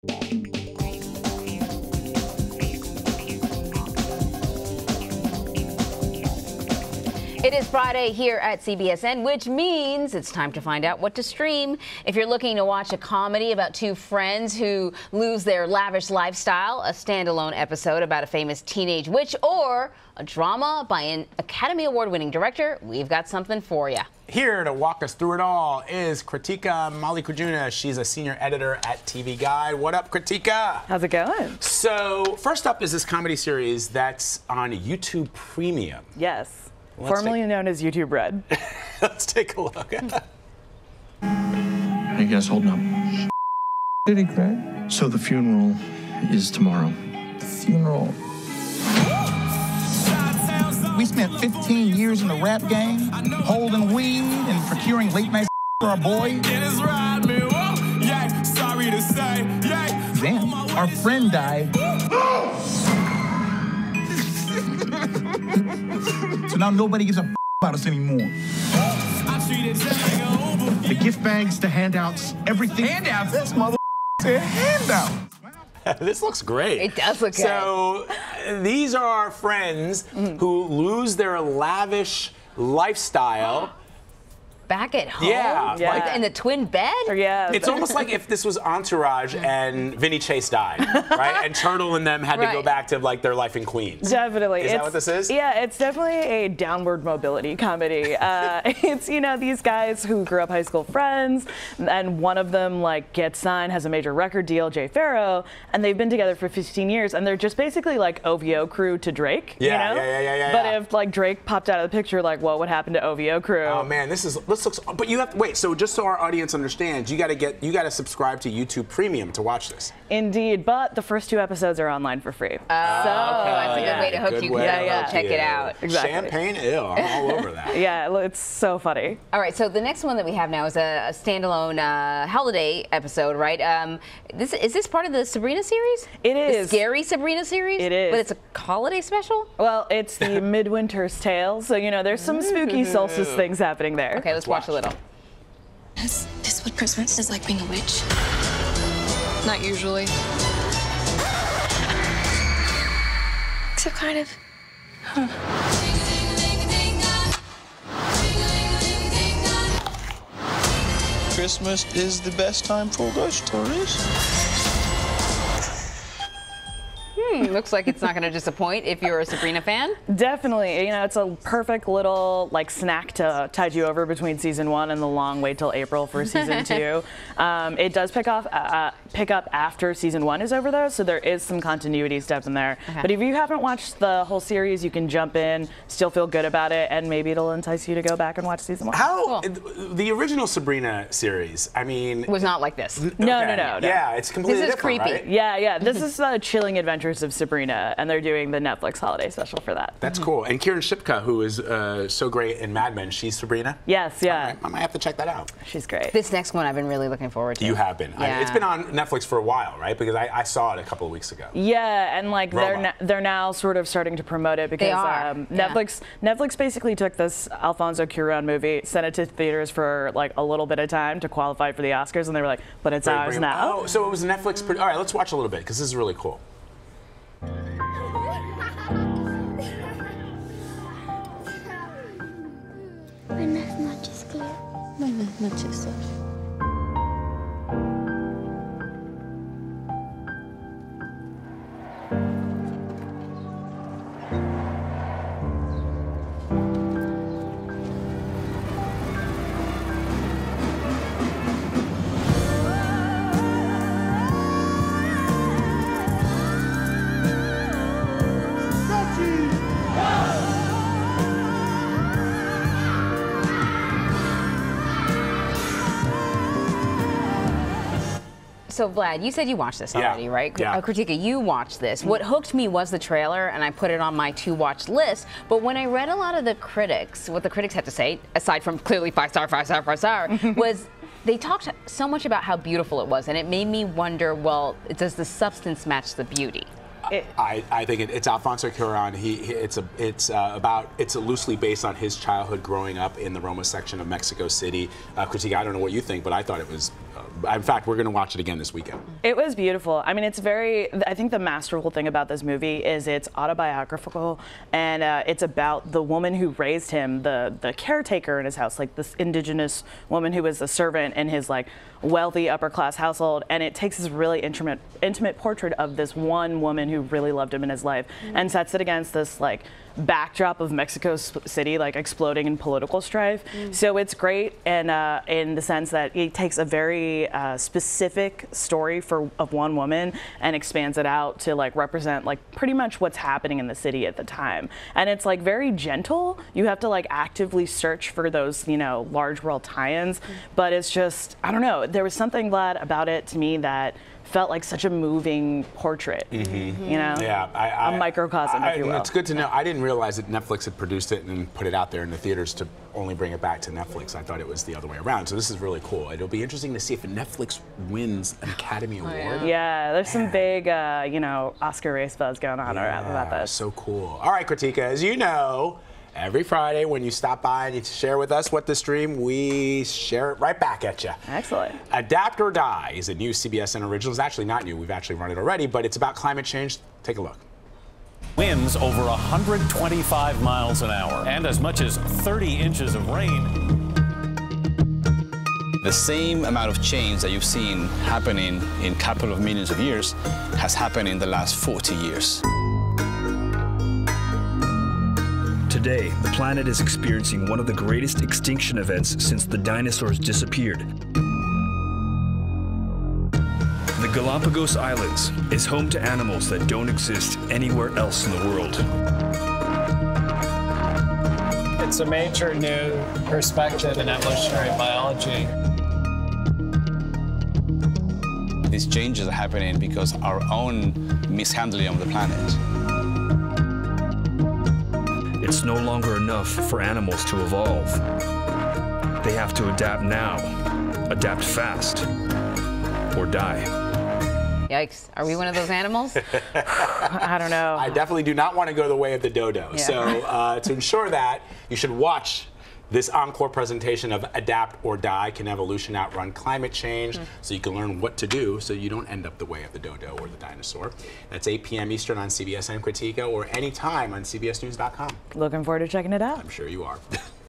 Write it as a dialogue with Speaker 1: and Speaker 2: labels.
Speaker 1: It is Friday here at CBSN, which means it's time to find out what to stream. If you're looking to watch a comedy about two friends who lose their lavish lifestyle, a standalone episode about a famous teenage witch, or a drama by an Academy Award-winning director, we've got something for you.
Speaker 2: Here to walk us through it all is Krutika Mallikarjuna. She's a senior editor at TV Guide. What up, Krutika?
Speaker 3: How's it going?
Speaker 2: So, first up is this comedy series that's on YouTube Premium.
Speaker 3: Yes. Formerly known as YouTube Red.
Speaker 2: Let's take a look.
Speaker 4: How you guys holding up? Did he cry? So the funeral is tomorrow.
Speaker 5: The funeral. We spent 15 years in the rap game, holding weed and procuring late night for our boy. Then our friend died. So now nobody gives a about us anymore.
Speaker 4: The gift bags, the handouts, everything.
Speaker 5: Handouts? This mother said handout.
Speaker 2: This looks great.
Speaker 1: It does look good.
Speaker 2: So these are our friends who lose their lavish lifestyle.
Speaker 1: Back at home?
Speaker 2: Yeah.
Speaker 1: Like in the twin bed?
Speaker 3: Yeah.
Speaker 2: It's almost like if this was Entourage and Vinny Chase died, right? And Turtle and them had to go back to like their life in Queens.
Speaker 3: Definitely.
Speaker 2: Is that what this is?
Speaker 3: Yeah, it's definitely a downward mobility comedy. It's, you know, these guys who grew up high school friends, and one of them like gets signed, has a major record deal, Jay Farrow, and they've been together for 15 years, and they're just basically like OVO crew to Drake.
Speaker 2: Yeah,
Speaker 3: you know?
Speaker 2: yeah.
Speaker 3: But if like Drake popped out of the picture, like what would happen to OVO crew?
Speaker 2: Oh man, this looks. But you have to wait. So just so our audience understands, you got to subscribe to YouTube Premium to watch this.
Speaker 3: Indeed, but the first 2 episodes are online for free.
Speaker 1: Okay. That's a good way to hook you. Check it out.
Speaker 3: Exactly.
Speaker 2: Champaign Ill. I'm all over that.
Speaker 3: Yeah, it's so funny.
Speaker 1: All right, so the next one that we have now is a standalone holiday episode, right? Is this part of the Sabrina series?
Speaker 3: It is.
Speaker 1: The scary Sabrina series?
Speaker 3: It is.
Speaker 1: But it's a holiday special?
Speaker 3: Well, it's the Midwinter's Tale, so you know there's some spooky solstice things happening there.
Speaker 1: Okay, let's watch a little.
Speaker 6: Is this what Christmas is like being a witch? Not usually. Except kind of. Huh.
Speaker 7: Christmas is the best time for ghost stories.
Speaker 1: Looks like it's not going to disappoint if you're a Sabrina fan.
Speaker 3: Definitely. You know, it's a perfect little like snack to tide you over between season 1 and the long wait till April for season 2. It does pick up after season 1 is over though, so there is some continuity steps in there. Okay. But if you haven't watched the whole series, you can jump in, still feel good about it, and maybe it'll entice you to go back and watch season 1.
Speaker 2: How the original Sabrina series? I mean,
Speaker 1: was not like this.
Speaker 3: No.
Speaker 2: Yeah, it's completely
Speaker 1: different.
Speaker 2: This is creepy.
Speaker 1: Right?
Speaker 3: Yeah. This is the Chilling Adventures of Sabrina, and they're doing the Netflix holiday special for that.
Speaker 2: That's cool. And Kieran Shipka, who is so great in Mad Men, she's Sabrina?
Speaker 3: Yes, yeah.
Speaker 2: Right, I might have to check that out.
Speaker 3: She's great.
Speaker 1: This next one I've been really looking forward to.
Speaker 2: You have been.
Speaker 1: Yeah.
Speaker 2: It's been on Netflix for a while, right? Because I saw it a couple of weeks ago.
Speaker 3: Yeah, and like
Speaker 2: Roma.
Speaker 3: they're now sort of starting to promote it because Netflix basically took this Alfonso Cuarón movie, sent it to theaters for like a little bit of time to qualify for the Oscars, and they were like, but it's ours now.
Speaker 2: Oh, so it was Netflix. All right, let's watch a little bit because this is really cool.
Speaker 8: Buenas noches, Claire.
Speaker 6: Buenas noches, Sol.
Speaker 1: So Vlad, you said you watched this already, right?
Speaker 2: Yeah.
Speaker 1: Krutika, you watched this. What hooked me was the trailer, and I put it on my to-watch list. But when I read a lot of the critics, what the critics had to say, aside from clearly 5-star, 5-star, 5-star, was they talked so much about how beautiful it was, and it made me wonder, well, does the substance match the beauty?
Speaker 2: I think it's Alfonso Cuarón. It's loosely based on his childhood growing up in the Roma section of Mexico City. Krutika, I don't know what you think, but I thought it was In fact, we're going to watch it again this weekend.
Speaker 3: It was beautiful. I mean, I think the masterful thing about this movie is it's autobiographical, and it's about the woman who raised him, the caretaker in his house, like this indigenous woman who was the servant in his like wealthy upper class household, and it takes this really intimate portrait of this one woman who really loved him in his life and sets it against this like backdrop of Mexico City like exploding in political strife. So it's great, and in the sense that it takes a very specific story of one woman and expands it out to like represent like pretty much what's happening in the city at the time. And it's like very gentle. You have to like actively search for those, you know, large world tie-ins, but it's just, I don't know, there was something glad about it to me that felt like such a moving portrait, you know?
Speaker 2: Yeah,
Speaker 3: a microcosm, if you will.
Speaker 2: It's good to know. I didn't realize that Netflix had produced it and put it out there in the theaters to only bring it back to Netflix. I thought it was the other way around. So this is really cool. It'll be interesting to see if Netflix wins an Academy Award.
Speaker 3: Yeah, there's some big, you know, Oscar race buzz going on about this.
Speaker 2: So cool. All right, Krutika, as you know, every Friday when you stop by and you share with us what to stream, we share it right back at you.
Speaker 3: Excellent.
Speaker 2: Adapt or Die is a new CBSN original. It's actually not new. We've actually run it already, but it's about climate change. Take a look.
Speaker 9: Winds over 125 miles an hour and as much as 30 inches of rain.
Speaker 10: The same amount of change that you've seen happening in a couple of millions of years has happened in the last 40 years.
Speaker 11: Today, the planet is experiencing one of the greatest extinction events since the dinosaurs disappeared. The Galapagos Islands is home to animals that don't exist anywhere else in the world.
Speaker 12: It's a major new perspective in evolutionary biology.
Speaker 10: These changes are happening because our own mishandling of the planet.
Speaker 11: It's no longer enough for animals to evolve. They have to adapt now, adapt fast, or die.
Speaker 1: Yikes. Are we one of those animals?
Speaker 3: I don't know.
Speaker 2: I definitely do not want to go the way of the dodo.
Speaker 1: Yeah.
Speaker 2: So to ensure that, you should watch this encore presentation of Adapt or Die: Can Evolution Outrun Climate Change? So you can learn what to do so you don't end up the way of the dodo or the dinosaur. That's 8 p.m. Eastern on CBSN Krutika, or anytime on CBSNews.com.
Speaker 3: Looking forward to checking it out.
Speaker 2: I'm sure you are.